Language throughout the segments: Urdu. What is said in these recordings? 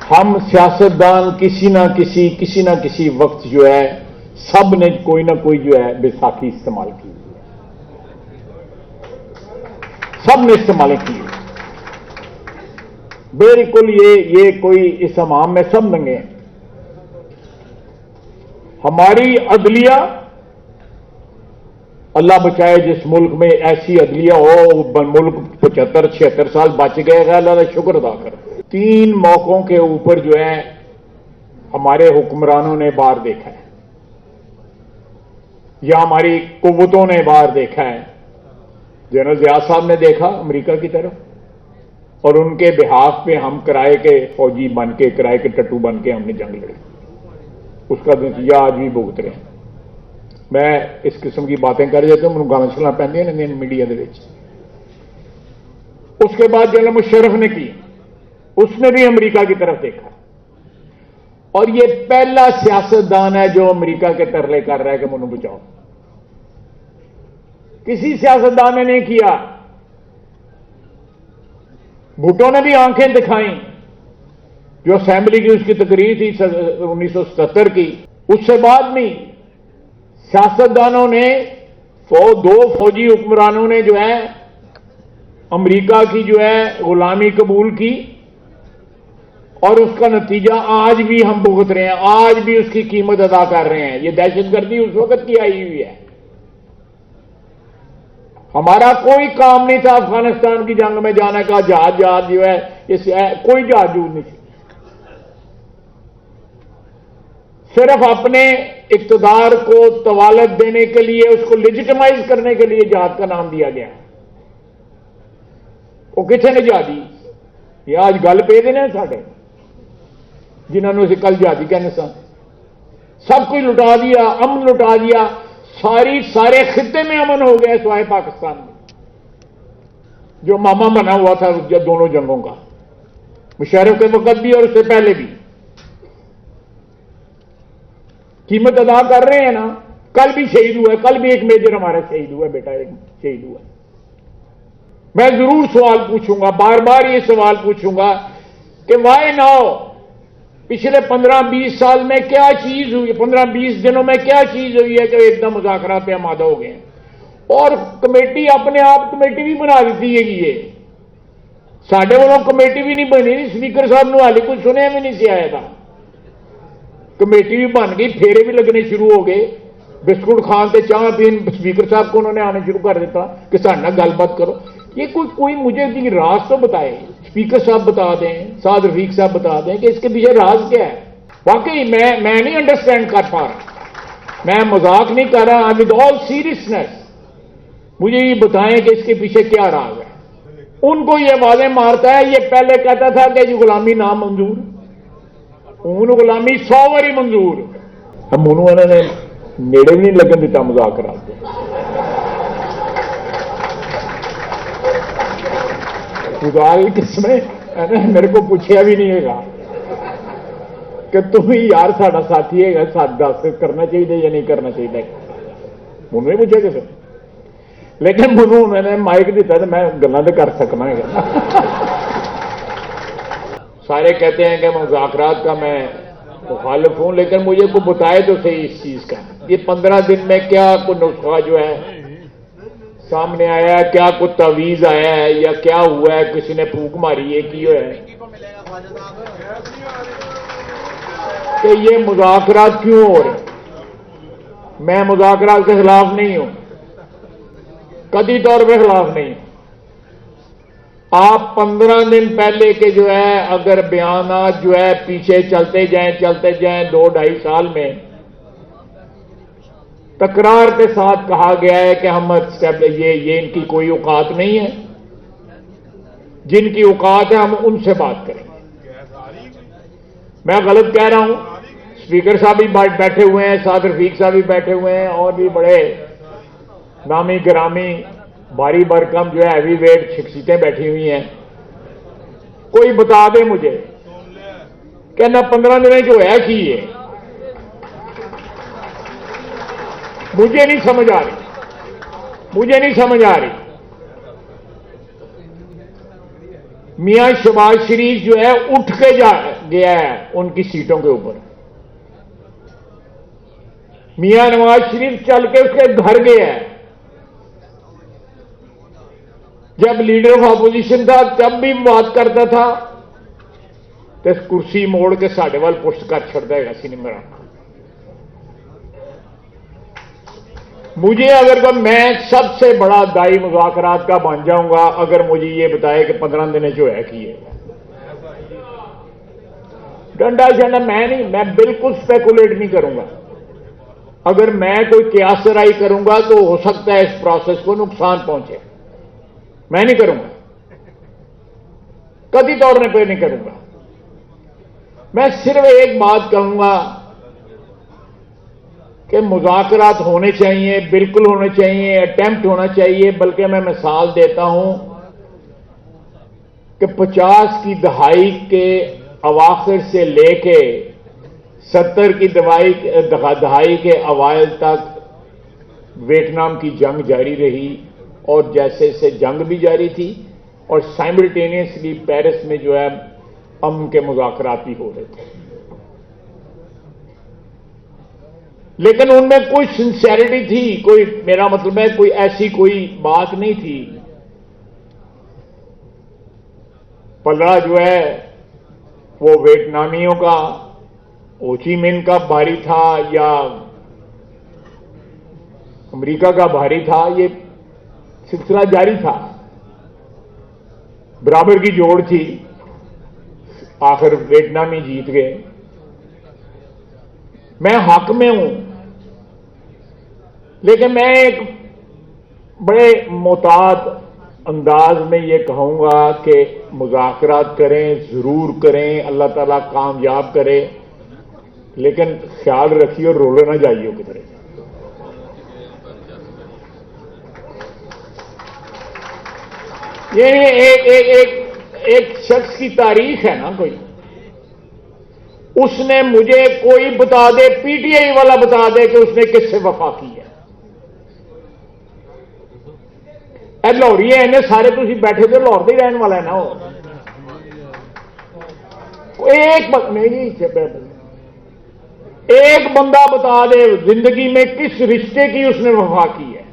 ہم سیاستدان کسی نہ کسی وقت جو ہے سب نے کوئی نہ کوئی جو ہے بیساکھی استعمال کی، سب نے استعمال کی بالکل۔ یہ کوئی اس امام میں سب ننگے ہیں۔ ہماری عدلیہ، اللہ بچائے جس ملک میں ایسی عدلیہ ہو، ملک 75-76 سال بچ گئے گا، اللہ کا شکر ادا کر۔ 3 موقعوں کے اوپر جو ہے ہمارے حکمرانوں نے باہر دیکھا ہے یا ہماری قوتوں نے باہر دیکھا ہے۔ جنرل ضیاء صاحب نے دیکھا امریکہ کی طرف، اور ان کے بحاف پہ ہم کرائے کے فوجی بن کے، کرائے کے ٹٹو بن کے ہم نے جنگ لڑی، اس کا نتیجہ آج بھی بھگت رہے ہیں۔ میں اس قسم کی باتیں کر دیتا ہوں، گانا چلنا پہنتے ہیں میڈیا دے وچ۔ اس کے بعد جنرل مشرف نے کی، اس نے بھی امریکہ کی طرف دیکھا، اور یہ پہلا سیاستدان ہے جو امریکہ کے ترلے کر رہا ہے کہ منو بچاؤ۔ کسی سیاستدان نے نہیں کیا۔ بھٹو نے بھی آنکھیں دکھائیں، جو اسمبلی کی اس کی تقریر تھی 1977 کی، اس سے بعد میں سیاستدانوں نے 2 فوجی حکمرانوں نے جو ہے امریکہ کی جو ہے غلامی قبول کی، اور اس کا نتیجہ آج بھی ہم بھگت رہے ہیں، آج بھی اس کی قیمت ادا کر رہے ہیں۔ یہ دہشت گردی اس وقت کی آئی ہوئی ہے۔ ہمارا کوئی کام نہیں تھا افغانستان کی جنگ میں جانے کا، جہاز جو ہے کوئی جہاز نہیں تھی، صرف اپنے اقتدار کو طوالت دینے کے لیے، اس کو لیجیٹمائز کرنے کے لیے جہاد کا نام دیا گیا۔ وہ کتنے نے جہادی؟ یہ آج گل پہ دینے ساڈے جنہوں نے اسے کل جہادی کہنے سن، سب کچھ لٹا دیا، امن لٹا دیا، سارے خطے میں امن ہو گیا سوائے پاکستان میں، جو ماما بنا ہوا تھا دونوں جنگوں کا، مشرف کے وقت بھی اور اس سے پہلے بھی۔ قیمت ادا کر رہے ہیں نا۔ کل بھی شہید ہوا ہے، کل بھی ایک میجر ہمارا شہید ہوا ہے، بیٹا ایک شہید ہوا ہے۔ میں ضرور سوال پوچھوں گا، بار بار یہ سوال پوچھوں گا کہ وائی ناؤ، پچھلے 15-20 سال میں کیا چیز ہوئی، 15-20 دنوں میں کیا چیز ہوئی ہے کہ ایک دم مذاکرات پہ آمادہ ہو گئے ہیں؟ اور کمیٹی اپنے آپ کمیٹی بھی بنا دیتی ہے کہ یہ ساڈے والوں کمیٹی بھی نہیں بنی، سپیکر صاحب نے حالی کچھ سنیا بھی نہیں سی آیا تھا، کمیٹی بھی بن گئی، پھیرے بھی لگنے شروع ہو گئے، بسکٹ کھان تے چاہ پین سپیکر صاحب کو انہوں نے آنے شروع کر دیتا کہ سارے نال گل بات کرو۔ یہ کوئی مجھے راز تو بتائے، سپیکر صاحب بتا دیں، سعد رفیق صاحب بتا دیں کہ اس کے پیچھے راز کیا ہے۔ واقعی میں نہیں انڈرسٹینڈ کر پا رہا، میں مذاق نہیں کر رہا، ود آل سیریسنس مجھے یہ بتائیں کہ اس کے پیچھے کیا راز ہے۔ ان کو یہ واضح مارتا ہے، یہ پہلے کہتا تھا کہ یہ غلامی نامنظور، ان غلامی 100 باری منظور، ہم انہوں نے نیڑے بھی نہیں لگن دیتا مذاکرات۔ کس میں میرے کو پوچھا بھی نہیں ہے کہ تم یار ساڈا ساتھی ہے، ساتھ دس کرنا چاہیے یا نہیں کرنا چاہیے، منو نہیں پوچھا کسی، لیکن منو انہوں نے مائک دیتا تو میں گلاں تو کر سکنا ہے۔ سارے کہتے ہیں کہ مذاکرات کا میں مخالف ہوں، لیکن مجھے کوئی بتائے تو صحیح اس چیز کا، یہ 15 دن میں کیا کوئی نسخہ جو ہے سامنے آیا ہے، کیا کوئی تعویذ آیا ہے یا کیا ہوا ہے، کسی نے پھونک ماری ہے کی ہے کہ یہ مذاکرات کیوں ہو رہے؟ میں مذاکرات کے خلاف نہیں ہوں، قطعی طور پہ خلاف نہیں ہوں۔ آپ 15 دن پہلے کے جو ہے اگر بیانات جو ہے پیچھے چلتے جائیں 2-2.5 سال میں تکرار کے ساتھ کہا گیا ہے کہ ہم یہ ان کی کوئی اوقات نہیں ہے، جن کی اوقات ہے ہم ان سے بات کریں۔ میں غلط کہہ رہا ہوں؟ اسپیکر صاحب بھی بیٹھے ہوئے ہیں، سعد رفیق صاحب بھی بیٹھے ہوئے ہیں، اور بھی بڑے نامی گرامی بھاری بھرکم جو ہے ہیوی ویٹ شخصیتیں بیٹھی ہوئی ہیں۔ کوئی بتا دے مجھے کہ نہ 15 دن جو ہے کی ہے، مجھے نہیں سمجھ آ رہی۔ میاں شہباز شریف جو ہے اٹھ کے گیا ہے ان کی سیٹوں کے اوپر. میاں نواز شریف چل کے اس کے گھر گیا ہے. جب لیڈر آف اپوزیشن تھا تب بھی بات کرتا تھا تو کرسی موڑ کے ساڈے وال پشت کر چھڑتا ہے سی نمبر. مجھے اگر میں سب سے بڑا دائی مذاکرات کا بن جاؤں گا اگر مجھے یہ بتائے کہ 15 دن جو ہے کی ہے. ڈنڈا شنڈا میں نہیں، میں بالکل اسپیکولیٹ نہیں کروں گا. اگر میں کوئی قیاس رائی کروں گا تو ہو سکتا ہے اس پروسیس کو نقصان پہنچے. میں نہیں کروں گا، قطعی طور پہ نہیں کروں گا. میں صرف ایک بات کہوں گا کہ مذاکرات ہونے چاہیے، بالکل ہونے چاہیے، اٹیمپٹ ہونا چاہیے. بلکہ میں مثال دیتا ہوں کہ 50 کی دہائی کے اواخر سے لے کے 70 کی دہائی کے اوائل تک ویتنام کی جنگ جاری رہی، اور جیسے سے جنگ بھی جاری تھی اور سائملٹینیسلی پیرس میں جو ہے امن کے مذاکرات بھی ہو رہے تھے. لیکن ان میں کوئی سنسیئرٹی تھی، کوئی، میرا مطلب ہے کوئی ایسی کوئی بات نہیں تھی. پلڑا جو ہے وہ ویتنامیوں کا، اوچی من کا بھاری تھا یا امریکہ کا بھاری تھا، یہ سلسلہ جاری تھا. برابر کی جوڑ تھی، آخر ویتنامی جیت گئے. میں حق میں ہوں، لیکن میں ایک بڑے محتاط انداز میں یہ کہوں گا کہ مذاکرات کریں، ضرور کریں، اللہ تعالیٰ کامیاب کرے، لیکن خیال رکھیے اور رولے نہ جائیے کدھر. یہ ایک شخص کی تاریخ ہے نا، کوئی اس نے مجھے کوئی بتا دے، پی ٹی آئی والا بتا دے کہ اس نے کس سے وفا کی ہے. لاہوری ہے، سارے تھی بیٹھے تھے لاہور ہی رہن والا ہے نا. وہ ایک بندہ بتا دے زندگی میں کس رشتے کی اس نے وفا کی ہے.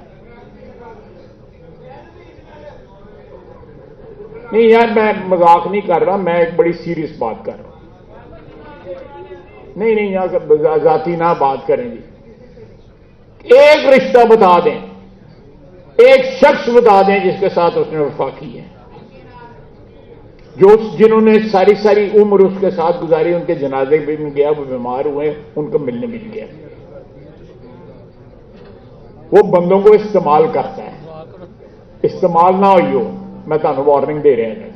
نہیں یار، میں مذاق نہیں کر رہا، میں ایک بڑی سیریس بات کر رہا ہوں. نہیں یار ذاتی نہ بات کریں گی. ایک رشتہ بتا دیں، ایک شخص بتا دیں جس کے ساتھ اس نے وفا کی ہے، جنہوں نے ساری عمر اس کے ساتھ گزاری. ان کے جنازے بھی مل گیا، وہ بیمار ہوئے، ان کو ملنے مل گیا. وہ بندوں کو استعمال کرتا ہے، استعمال نہ ہوئی ہو، میں تمہیں وارننگ دے رہا ہوں.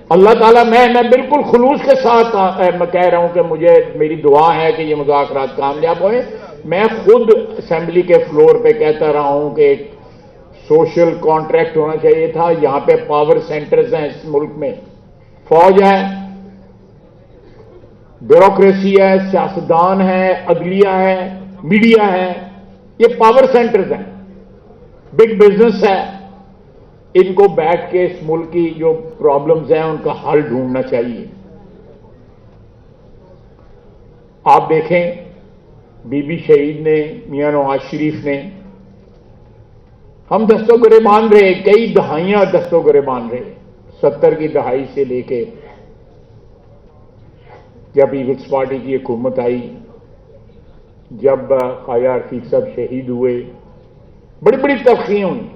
اللہ تعالیٰ، میں بالکل خلوص کے ساتھ میں کہہ رہا ہوں کہ میری دعا ہے کہ یہ مذاکرات کامیاب ہوئے. میں خود اسمبلی کے فلور پہ کہتا رہا ہوں کہ ایک سوشل کانٹریکٹ ہونا چاہیے تھا. یہاں پہ پاور سینٹرز ہیں اس ملک میں، فوج ہے، بیوروکریسی ہے، سیاستدان ہے، عدلیہ ہے، میڈیا ہے. یہ پاور سینٹرز ہیں، بگ بزنس ہے. ان کو بیٹھ کے اس ملک کی جو پرابلمز ہیں ان کا حل ڈھونڈنا چاہیے. آپ دیکھیں بی بی شہید نے، میاں نواز شریف نے، ہم دستوں گریبان رہے، کئی دہائیاں دستوں گریبان رہے. 70 کی دہائی سے لے کے جب پیپلز پارٹی کی حکومت آئی، جب خواجہ رفیق صاحب شہید ہوئے، بڑی بڑی تلخیاں ہوئی،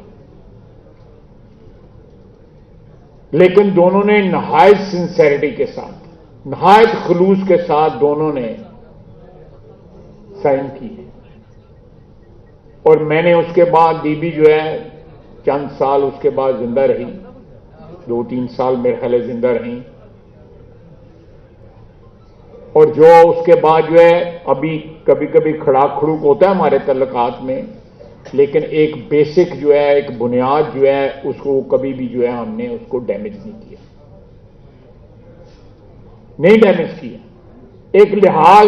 لیکن دونوں نے نہایت سنسیریٹی کے ساتھ، نہایت خلوص کے ساتھ دونوں نے سائن کی. اور میں نے اس کے بعد بی بی جو ہے چند سال اس کے بعد زندہ رہی، 2-3 سال میرے خیال زندہ رہی. اور جو اس کے بعد جو ہے ابھی کبھی کبھی کھڑا کھڑوک ہوتا ہے ہمارے تعلقات میں، لیکن ایک بیسک جو ہے، ایک بنیاد جو ہے، اس کو کبھی بھی جو ہے ہم نے اس کو ڈیمیج نہیں کیا، نہیں ڈیمیج کیا. ایک لحاظ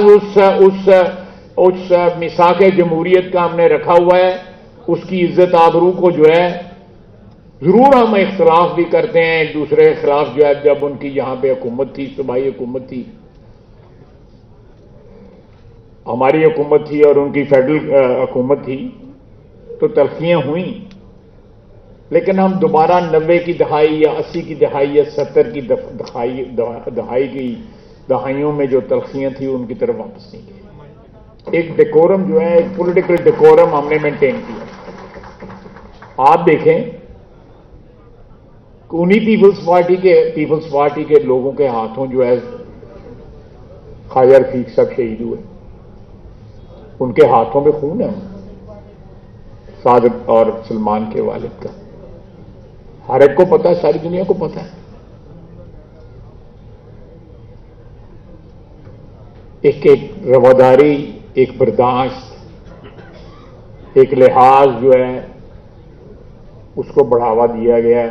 اس میثاق جمہوریت کا ہم نے رکھا ہوا ہے، اس کی عزت آبرو کو جو ہے ضرور ہم اختلاف بھی کرتے ہیں ایک دوسرے کے خلاف، جو ہے جب ان کی یہاں پہ حکومت تھی، صوبائی حکومت تھی، ہماری حکومت تھی اور ان کی فیڈرل حکومت تھی، تو تلخیاں ہوئیں، لیکن ہم دوبارہ 90 کی دہائی یا 80 کی دہائی یا 70 کی دہائیوں میں جو تلخیاں تھیں ان کی طرف واپس نہیں گئے۔ ایک ڈیکورم جو ہے، ایک پولیٹیکل ڈیکورم ہم نے مینٹین کیا۔ آپ دیکھیں کہ انہی پیپلز پارٹی کے لوگوں کے ہاتھوں جو ہے خواجہ رفیق صاحب شہید ہوئے، ان کے ہاتھوں میں خون ہے، صادق اور سلمان کے والد کا، ہر ایک کو پتا ہے، ساری دنیا کو پتا ہے۔ ایک رواداری، ایک برداشت، ایک لحاظ جو ہے اس کو بڑھاوا دیا گیا۔